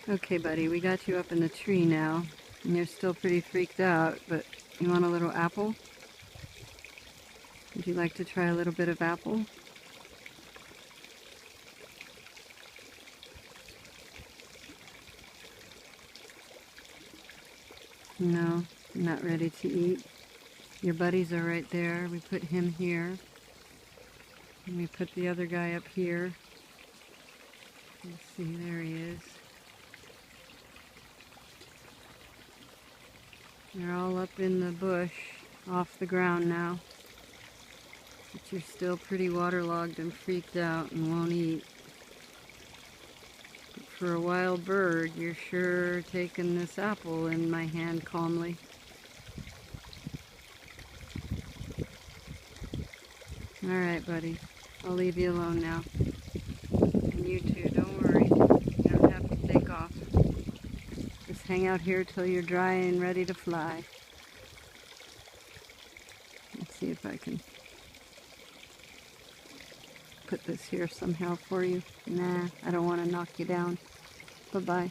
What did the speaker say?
Okay, buddy, we got you up in the tree now, and you're still pretty freaked out, but you want a little apple? Would you like to try a little bit of apple? No, not ready to eat. Your buddies are right there. We put him here, and we put the other guy up here. Let's see, there he is. They're all up in the bush, off the ground now. But you're still pretty waterlogged and freaked out and won't eat. But for a wild bird, you're sure taking this apple in my hand calmly. Alright, buddy. I'll leave you alone now. And you too, don't worry. You don't have to take off. Just hang out here till you're dry and ready to fly. Let's see if I can put this here somehow for you. Nah, I don't want to knock you down. Bye-bye.